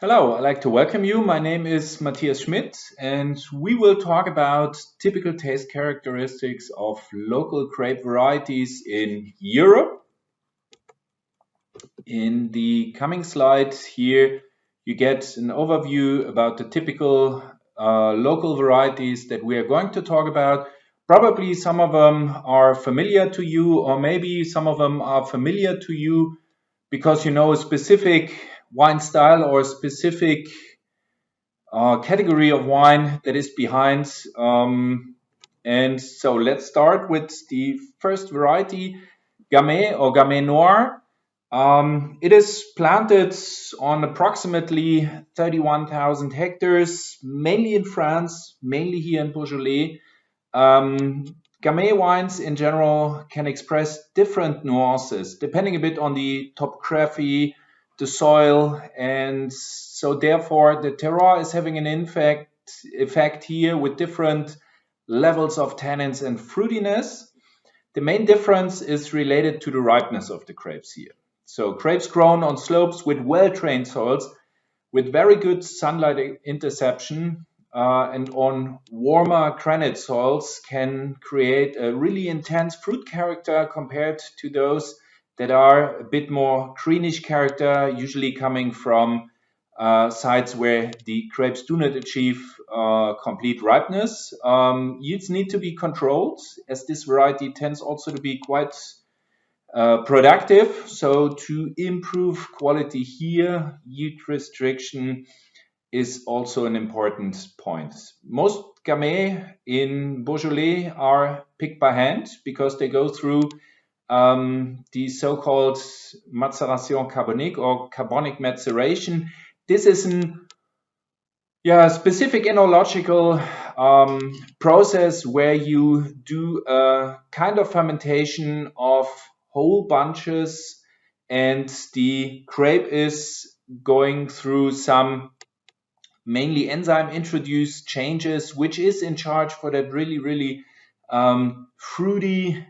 Hello, I'd like to welcome you. My name is Matthias Schmidt, and we will talk about typical taste characteristics of local grape varieties in Europe. In the coming slides here, you get an overview about the typical local varieties that we are going to talk about. Probably some of them are familiar to you, or maybe some of them are familiar to you because you know a specific wine style or a specific category of wine that is behind. And so let's start with the first variety, Gamay or Gamay Noir. It is planted on approximately 31,000 hectares, mainly in France, mainly here in Beaujolais. Gamay wines in general can express different nuances depending a bit on the topography, the soil, and so therefore the terroir is having an effect here with different levels of tannins and fruitiness. The main difference is related to the ripeness of the grapes here. So grapes grown on slopes with well-trained soils with very good sunlight interception and on warmer granite soils can create a really intense fruit character compared to those that are a bit more greenish character, usually coming from sites where the grapes do not achieve complete ripeness. Yields need to be controlled, as this variety tends also to be quite productive. So to improve quality here, yield restriction is also an important point. Most Gamay in Beaujolais are picked by hand because they go through the so-called maceration carbonique or carbonic maceration. This is a specific enological process where you do a kind of fermentation of whole bunches, and the grape is going through some mainly enzyme introduced changes, which is in charge for that really fruity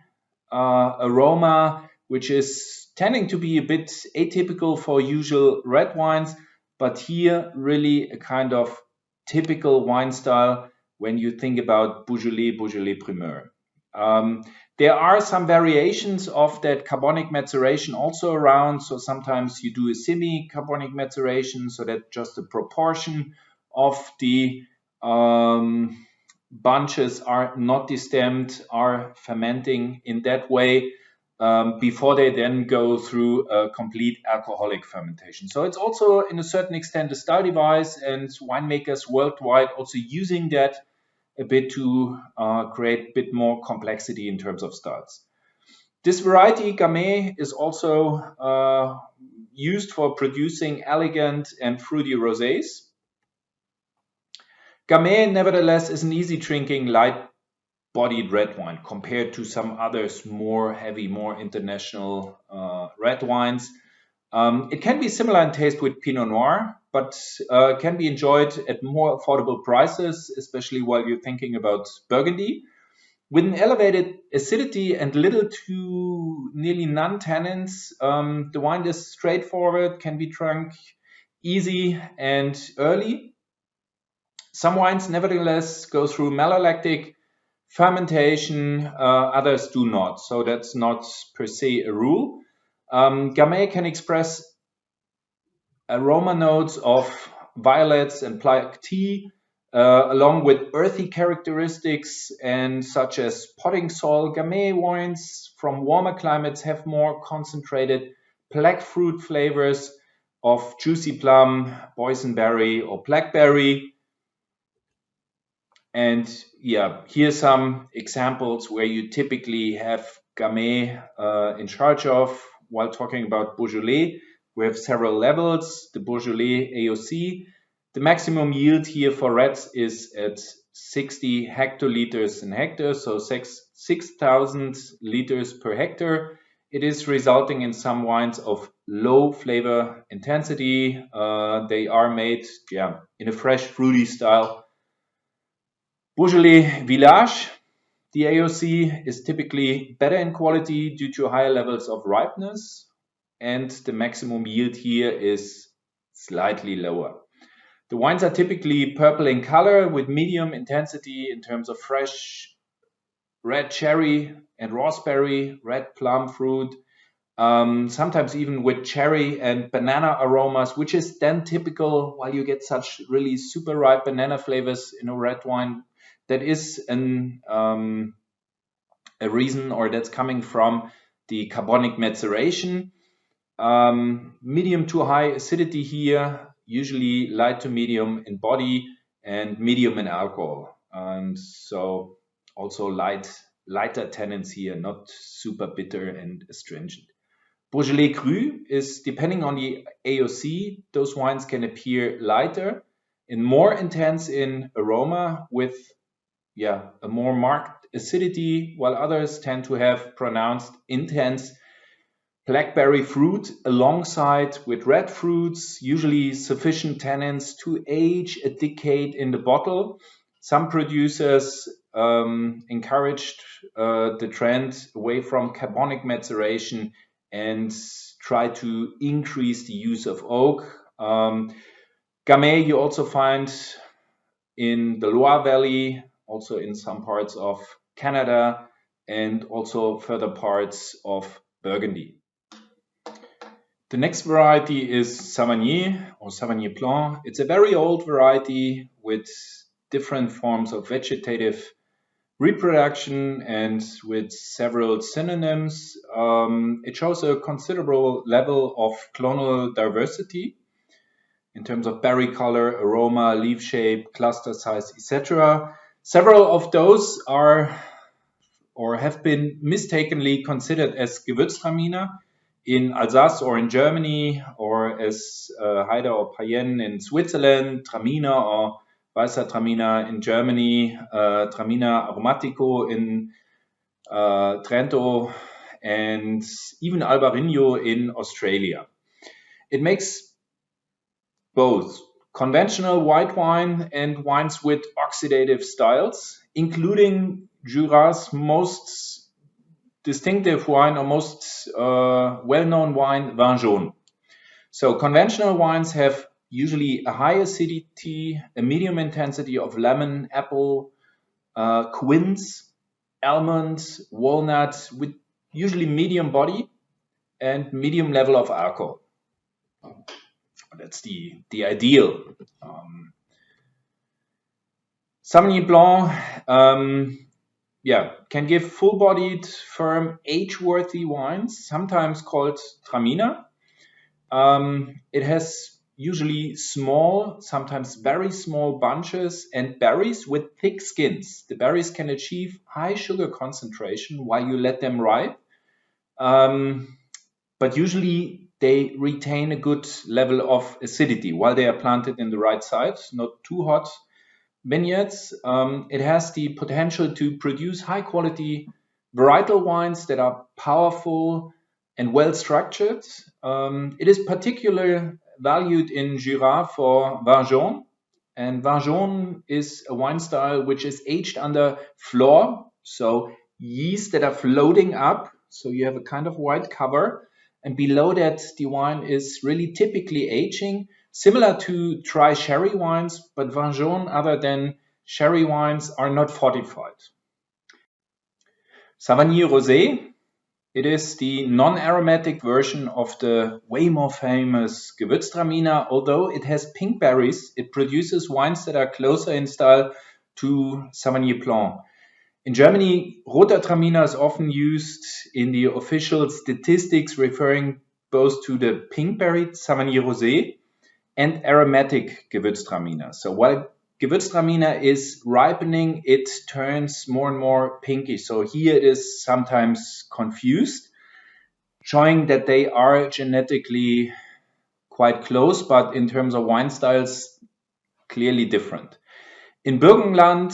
aroma, which is tending to be a bit atypical for usual red wines, but here really a kind of typical wine style when you think about Beaujolais Primeur. There are some variations of that carbonic maceration also around. So sometimes you do a semi-carbonic maceration, so that just a proportion of the bunches are not destemmed, are fermenting in that way before they then go through a complete alcoholic fermentation. So it's also, in a certain extent, a style device, and winemakers worldwide also using that a bit to create a bit more complexity in terms of styles. This variety, Gamay, is also used for producing elegant and fruity rosés. Gamay, nevertheless, is an easy drinking, light-bodied red wine compared to some others more heavy, more international red wines. It can be similar in taste with Pinot Noir, but can be enjoyed at more affordable prices, especially while you're thinking about Burgundy. With an elevated acidity and little to nearly none tannins, the wine is straightforward, can be drunk easy and early. Some wines, nevertheless, go through malolactic fermentation, others do not. So that's not per se a rule. Gamay can express aroma notes of violets and black tea, along with earthy characteristics and such as potting soil. Gamay wines from warmer climates have more concentrated black fruit flavors of juicy plum, boysenberry, or blackberry. And here's some examples where you typically have Gamay in charge of. While talking about Beaujolais, we have several levels. The Beaujolais AOC, the maximum yield here for reds is at 60 hectoliters in hectare, so 6,000 liters per hectare. It is resulting in some wines of low flavor intensity. They are made in a fresh, fruity style. Beaujolais Village, the AOC is typically better in quality due to higher levels of ripeness, and the maximum yield here is slightly lower. The wines are typically purple in color with medium intensity in terms of fresh red cherry and raspberry, red plum fruit, sometimes even with cherry and banana aromas, which is then typical while you get such really super ripe banana flavors in a red wine. That is a reason, or that's coming from the carbonic maceration. Medium to high acidity here, usually light to medium in body and medium in alcohol. And so also lighter tannins here, not super bitter and astringent. Beaujolais Cru is, depending on the AOC, those wines can appear lighter and more intense in aroma with a more marked acidity, while others tend to have pronounced intense blackberry fruit alongside with red fruits, usually sufficient tannins to age a decade in the bottle. Some producers encouraged the trend away from carbonic maceration and try to increase the use of oak. Gamay you also find in the Loire Valley, also in some parts of Canada, and also further parts of Burgundy. The next variety is Savagnin or Savagnin Blanc. It's a very old variety with different forms of vegetative reproduction and with several synonyms. It shows a considerable level of clonal diversity in terms of berry color, aroma, leaf shape, cluster size, etc. Several of those are or have been mistakenly considered as Gewürztraminer in Alsace or in Germany, or as Haida or Payenne in Switzerland, Traminer or Weißer Traminer in Germany, Traminer Aromatico in Trento, and even Albarino in Australia. It makes both conventional white wine and wines with oxidative styles, including Jura's most distinctive wine or most well-known wine, Vin Jaune. So conventional wines have usually a high acidity, a medium intensity of lemon, apple, quince, almond, walnut, with usually medium body and medium level of alcohol. That's the ideal. Sauvignon Blanc, can give full-bodied, firm, age-worthy wines, sometimes called Traminer. It has usually small, sometimes very small bunches and berries with thick skins. The berries can achieve high sugar concentration while you let them ripe, but usually they retain a good level of acidity while they are planted in the right site, not too hot vineyards. It has the potential to produce high quality varietal wines that are powerful and well structured. It is particularly valued in Jura for Vin Jaune, and Vin Jaune is a wine style which is aged under flore, so yeast that are floating up, so you have a kind of white cover, and below that the wine is really typically aging, similar to dry sherry wines, but Vin Jaune, other than sherry wines, are not fortified. Savagnin Rosé, it is the non-aromatic version of the way more famous Gewürztraminer. Although it has pink berries, it produces wines that are closer in style to Savagnin Blanc. In Germany, Roter Traminer is often used in the official statistics referring both to the pink-berried Savagnin Rosé and aromatic Gewürztraminer. So while Gewürztraminer is ripening, it turns more and more pinkish. So here it is sometimes confused, showing that they are genetically quite close, but in terms of wine styles, clearly different. In Burgenland,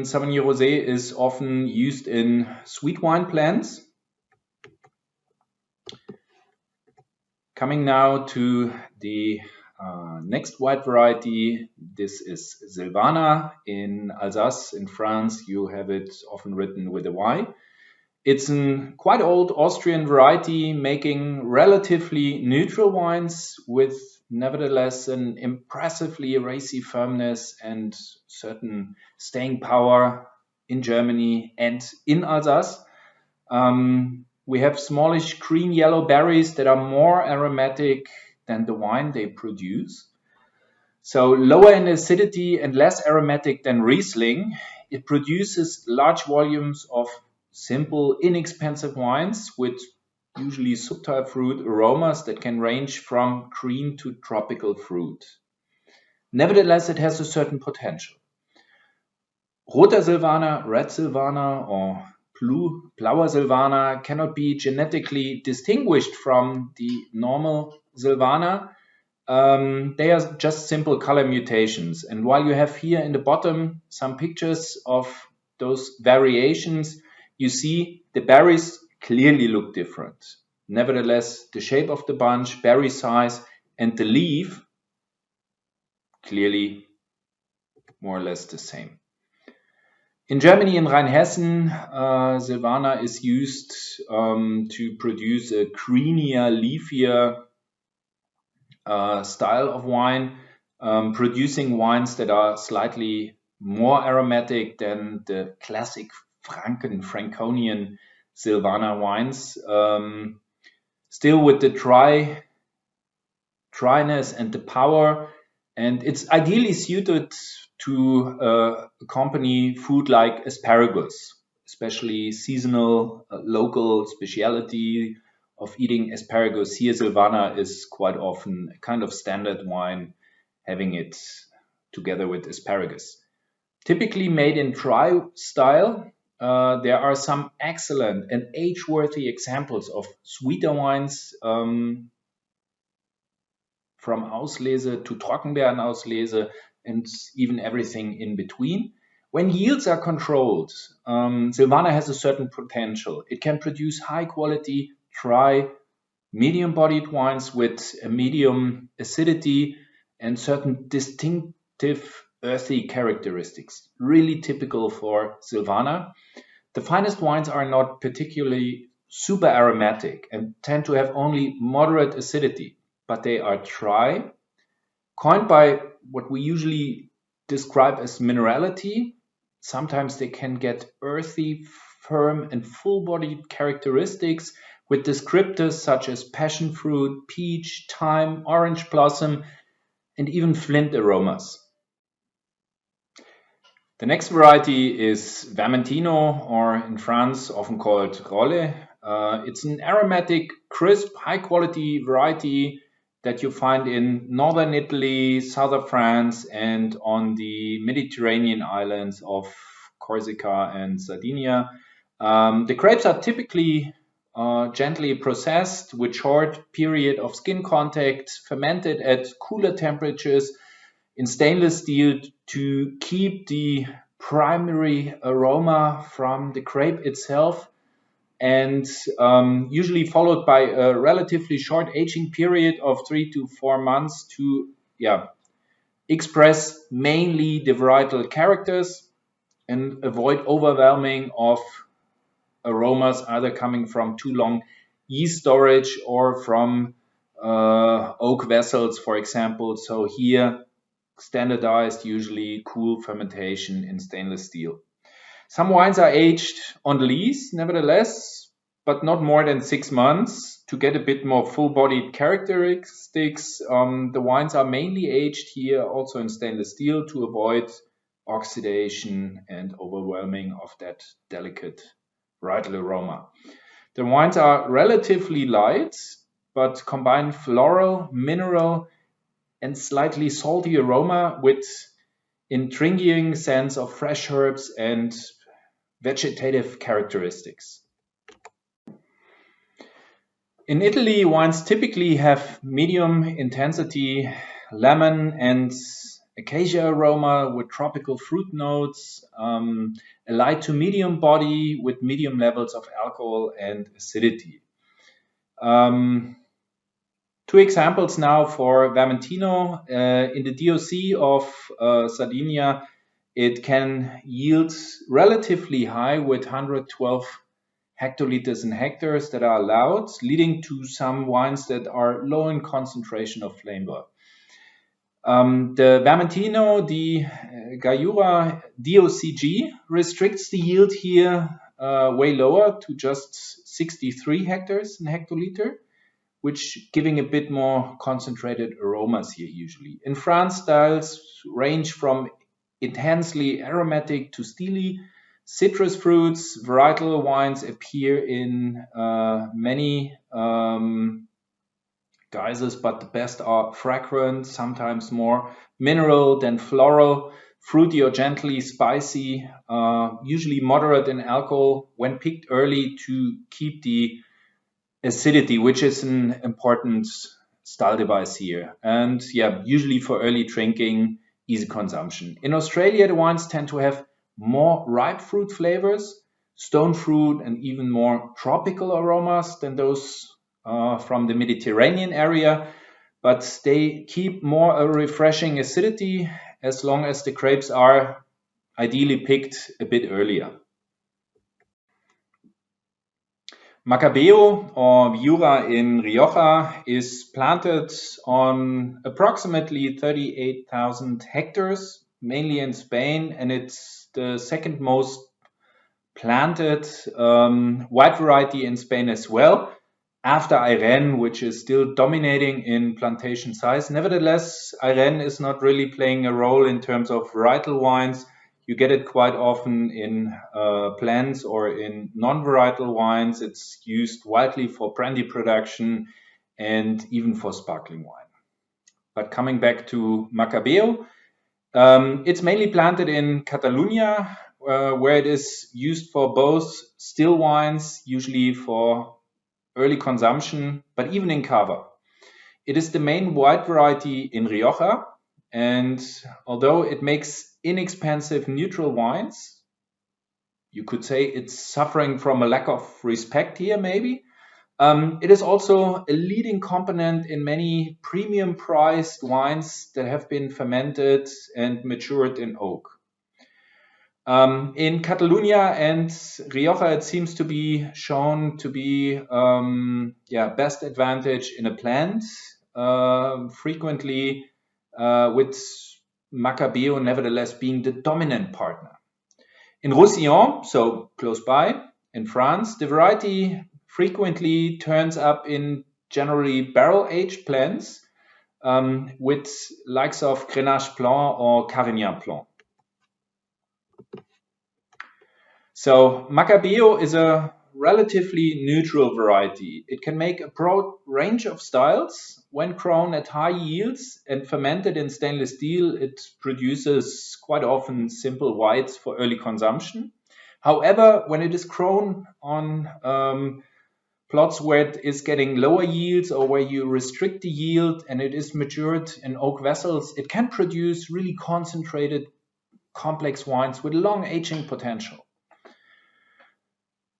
Savagnin Rosé is often used in sweet wine blends. Coming now to the next white variety, this is Silvaner. In Alsace, in France, you have it often written with a Y. It's a quite old Austrian variety making relatively neutral wines with nevertheless an impressively racy firmness and certain staying power in Germany and in Alsace. We have smallish green yellow berries that are more aromatic than the wine they produce. So lower in acidity and less aromatic than Riesling, it produces large volumes of simple, inexpensive wines with usually subtle fruit aromas that can range from green to tropical fruit. Nevertheless, it has a certain potential. Roter Silvaner, red Silvaner, or blauer Silvaner cannot be genetically distinguished from the normal Silvaner. They are just simple color mutations. And while you have here in the bottom some pictures of those variations, you see the berries clearly look different. Nevertheless, the shape of the bunch, berry size, and the leaf clearly more or less the same. In Germany, in Rheinhessen, Silvaner is used to produce a creamier, leafier style of wine, producing wines that are slightly more aromatic than the classic Franconian Silvaner wines. Still with the dryness and the power, and it's ideally suited to accompany food like asparagus, especially seasonal, local speciality of eating asparagus. Here, Silvaner is quite often a kind of standard wine, having it together with asparagus. Typically made in dry style, there are some excellent and age-worthy examples of sweeter wines from Auslese to Trockenbeerenauslese and even everything in between. When yields are controlled, Silvaner has a certain potential. It can produce high quality, dry, medium-bodied wines with a medium acidity and certain distinctive earthy characteristics, really typical for Silvaner. The finest wines are not particularly super aromatic and tend to have only moderate acidity, but they are dry, coined by what we usually describe as minerality. Sometimes they can get earthy, firm, and full-bodied characteristics with descriptors such as passion fruit, peach, thyme, orange blossom, and even flint aromas. The next variety is Vermentino, or in France often called Rolle. It's an aromatic, crisp, high-quality variety that you find in northern Italy, southern France, and on the Mediterranean islands of Corsica and Sardinia. The grapes are typically gently processed with short period of skin contact, fermented at cooler temperatures in stainless steel to keep the primary aroma from the grape itself, and usually followed by a relatively short aging period of 3 to 4 months to express mainly the varietal characters and avoid overwhelming of aromas either coming from too long yeast storage or from oak vessels, for example. So here, standardized, usually cool fermentation in stainless steel. Some wines are aged on lees, nevertheless, but not more than 6 months to get a bit more full-bodied characteristics. The wines are mainly aged here also in stainless steel to avoid oxidation and overwhelming of that delicate varietal aroma. The wines are relatively light, but combine floral, mineral, and slightly salty aroma with intriguing sense of fresh herbs and vegetative characteristics. In Italy, wines typically have medium intensity lemon and acacia aroma with tropical fruit notes, a light to medium body with medium levels of alcohol and acidity. Two examples now for Vermentino. In the DOC of Sardinia, it can yield relatively high with 112 hectoliters in hectares that are allowed, leading to some wines that are low in concentration of flavor. The Vermentino, the Viura DOCG restricts the yield here way lower to just 63 hectares in hectoliter, which giving a bit more concentrated aromas here usually. In France, styles range from intensely aromatic to steely. Citrus fruits, varietal wines appear in many guises, but the best are fragrant, sometimes more mineral than floral, fruity or gently spicy, usually moderate in alcohol when picked early to keep the acidity, which is an important style device here. And yeah, usually for early drinking, easy consumption. In Australia, the wines tend to have more ripe fruit flavors, stone fruit, and even more tropical aromas than those from the Mediterranean area, but they keep more a refreshing acidity as long as the grapes are ideally picked a bit earlier. Macabeo or Viura in Rioja is planted on approximately 38,000 hectares, mainly in Spain, and it's the second most planted white variety in Spain as well, after Irene, which is still dominating in plantation size. Nevertheless, Irene is not really playing a role in terms of varietal wines. You get it quite often in blends or in non-varietal wines. It's used widely for brandy production and even for sparkling wine. But coming back to Macabeo, it's mainly planted in Catalonia, where it is used for both still wines, usually for early consumption, but even in cava. It is the main white variety in Rioja, and although it makes inexpensive neutral wines, you could say it's suffering from a lack of respect here, maybe. It is also a leading component in many premium priced wines that have been fermented and matured in oak. In Catalonia and Rioja, it seems to be shown to be best advantage in a blend, frequently with Macabeo nevertheless being the dominant partner. In Roussillon, so close by, in France, the variety frequently turns up in generally barrel-aged blends with likes of Grenache Blanc or Carignan Blanc. So Macabeo is a relatively neutral variety. It can make a broad range of styles. When grown at high yields and fermented in stainless steel, it produces quite often simple whites for early consumption. However, when it is grown on plots where it is getting lower yields or where you restrict the yield and it is matured in oak vessels, it can produce really concentrated, complex wines with long aging potential.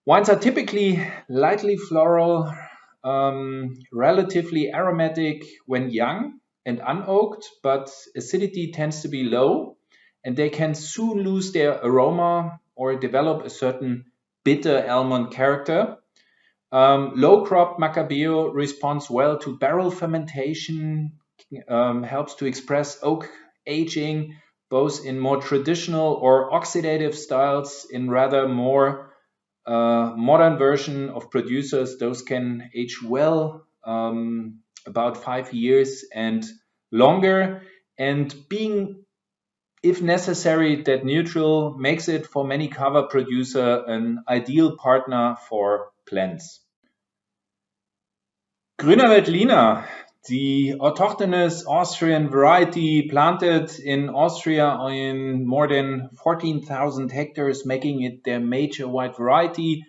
Wines are typically lightly floral, relatively aromatic when young and unoaked, but acidity tends to be low and they can soon lose their aroma or develop a certain bitter almond character. Low crop Macabeo responds well to barrel fermentation, helps to express oak aging, both in more traditional or oxidative styles, in rather more modern version of producers. Those can age well, about 5 years and longer, and being, if necessary, that neutral makes it for many cava producer an ideal partner for blends. Grüner Veltliner, the autochthonous Austrian variety planted in Austria in more than 14,000 hectares, making it their major white variety.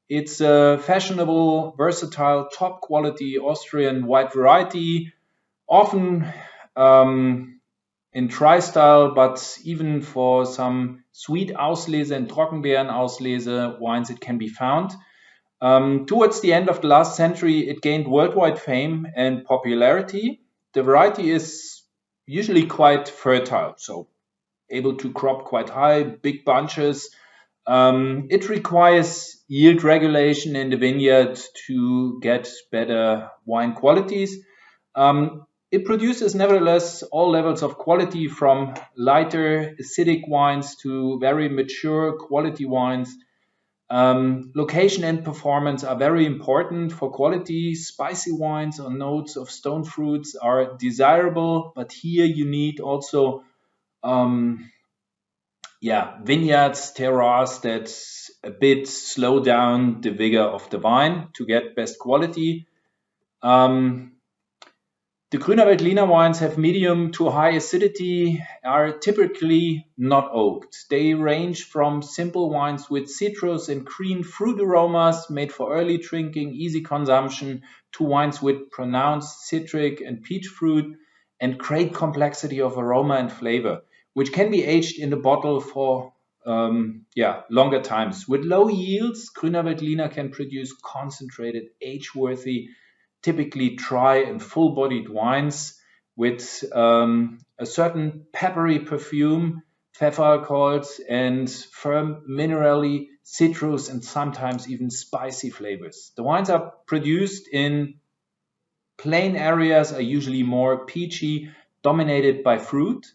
It's a fashionable, versatile, top quality Austrian white variety, often in dry style, but even for some sweet Auslese and Trockenbeeren-Auslese wines it can be found. Towards the end of the last century, it gained worldwide fame and popularity. The variety is usually quite fertile, so able to crop quite high, big bunches. It requires yield regulation in the vineyard to get better wine qualities. It produces nevertheless all levels of quality, from lighter acidic wines to very mature quality wines. Location and performance are very important for quality. Spicy wines or notes of stone fruits are desirable, but here you need also vineyards, terroirs that a bit slow down the vigor of the vine to get best quality. The Grüner Veltliner wines have medium to high acidity, are typically not oaked. They range from simple wines with citrus and green fruit aromas made for early drinking, easy consumption, to wines with pronounced citric and peach fruit and great complexity of aroma and flavor, which can be aged in the bottle for longer times. With low yields, Grüner Veltliner can produce concentrated, age-worthy, typically dry and full-bodied wines with a certain peppery perfume, pfeffer alcohols, and firm minerally citrus and sometimes even spicy flavors. The wines are produced in plain areas, are usually more peachy, dominated by fruit.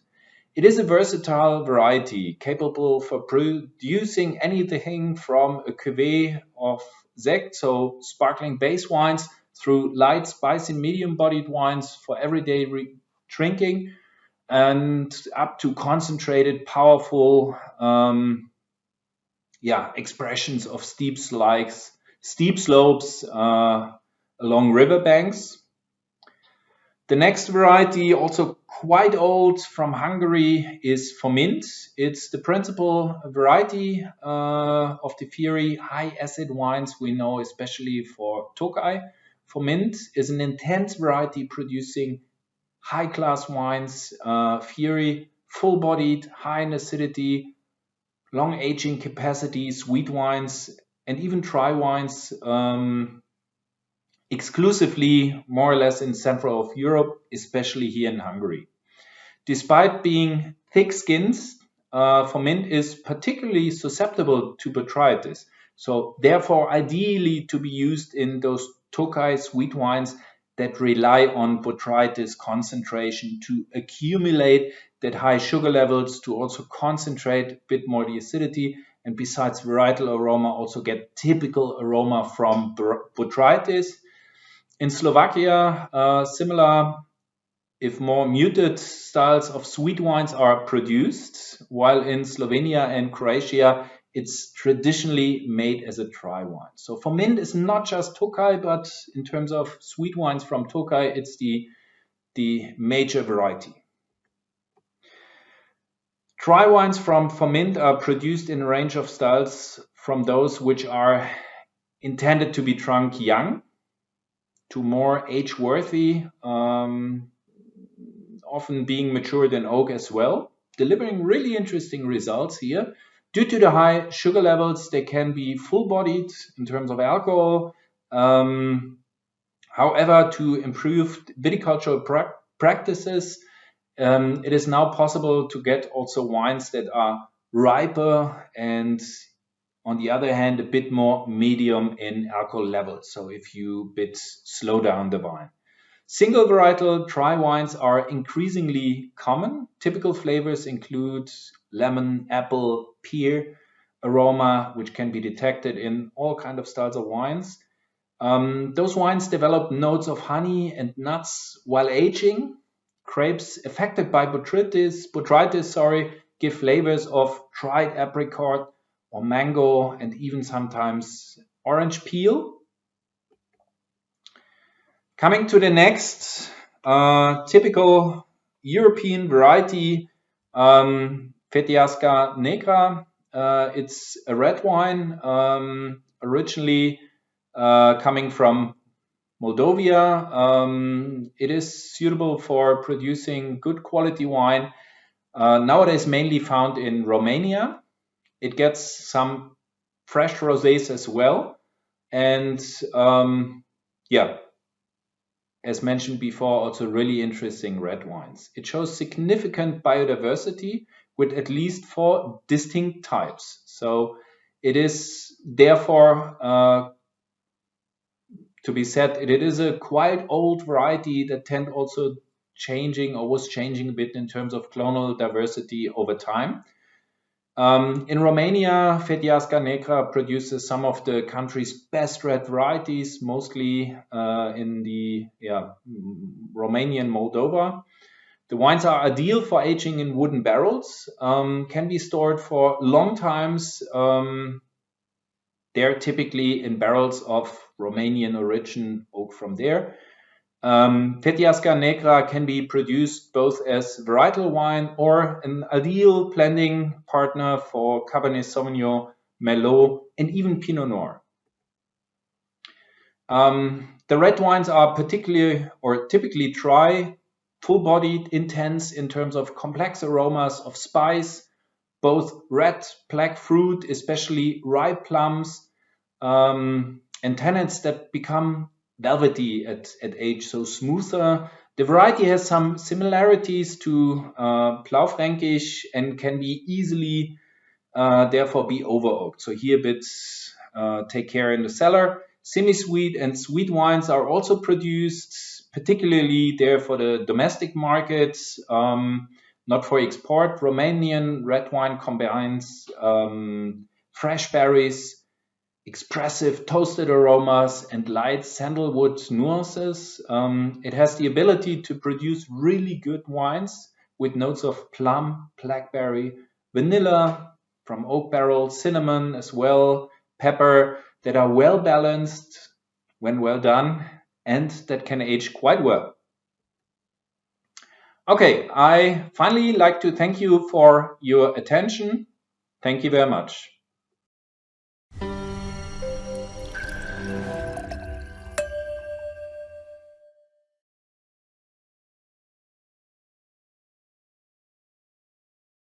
It is a versatile variety, capable for producing anything from a cuvée of Sekt, so sparkling base wines, through light, spicy, medium-bodied wines for everyday drinking, and up to concentrated, powerful expressions of steep slopes along riverbanks. The next variety, also quite old, from Hungary, is Furmint. It's the principal variety of the Fury high acid wines we know, especially for Tokaj. Furmint is an intense variety producing high-class wines, Fury, full-bodied, high in acidity, long aging capacity, sweet wines, and even dry wines, exclusively more or less in central of Europe, especially here in Hungary. Despite being thick-skinned, Furmint is particularly susceptible to botrytis. So therefore, ideally to be used in those Tokaj sweet wines that rely on botrytis concentration to accumulate that high sugar levels, to also concentrate a bit more the acidity, and besides varietal aroma, also get typical aroma from botrytis. In Slovakia, similar, if more muted styles of sweet wines are produced, while in Slovenia and Croatia, it's traditionally made as a dry wine. So Furmint is not just Tokaj, but in terms of sweet wines from Tokaj, it's the major variety. Dry wines from Furmint are produced in a range of styles, from those which are intended to be drunk young to more age-worthy, often being matured in oak as well, delivering really interesting results here. Due to the high sugar levels, they can be full-bodied in terms of alcohol. However, to improve viticultural practices, it is now possible to get also wines that are riper and, on the other hand, a bit more medium in alcohol levels. So if you slow down the vine. Single varietal dry wines are increasingly common. Typical flavors include lemon, apple, pear aroma, which can be detected in all kinds of styles of wines. Those wines develop notes of honey and nuts while aging. Grapes affected by botrytis, give flavors of dried apricot or mango, and even sometimes orange peel. Coming to the next typical European variety, Feteasca Neagra. It's a red wine, originally coming from Moldova. It is suitable for producing good quality wine. Nowadays mainly found in Romania. It gets some fresh rosés as well. And as mentioned before, also really interesting red wines. It shows significant biodiversity with at least 4 distinct types. So it is therefore to be said, it is a quite old variety that tend also changing or was changing a bit in terms of clonal diversity over time. In Romania, Feteasca Neagra produces some of the country's best red varieties, mostly in the Romanian Moldova. The wines are ideal for aging in wooden barrels, can be stored for long times. They're typically in barrels of Romanian origin, oak from there. Feteasca Neagra can be produced both as varietal wine or an ideal blending partner for Cabernet Sauvignon, Merlot, and even Pinot Noir. The red wines are typically dry, full-bodied, intense in terms of complex aromas of spice, both red, black fruit, especially ripe plums, and tannins that become velvety at age, so smoother. The variety has some similarities to Blaufränkisch and can be easily, therefore, be over-oaked. So here a bit take care in the cellar. Semi-sweet and sweet wines are also produced, particularly there for the domestic markets, not for export. Romanian red wine combines fresh berries, expressive toasted aromas, and light sandalwood nuances. It has the ability to produce really good wines with notes of plum, blackberry, vanilla from oak barrel, cinnamon as well, pepper, that are well balanced when well done and that can age quite well. Okay, I finally like to thank you for your attention. Thank you very much.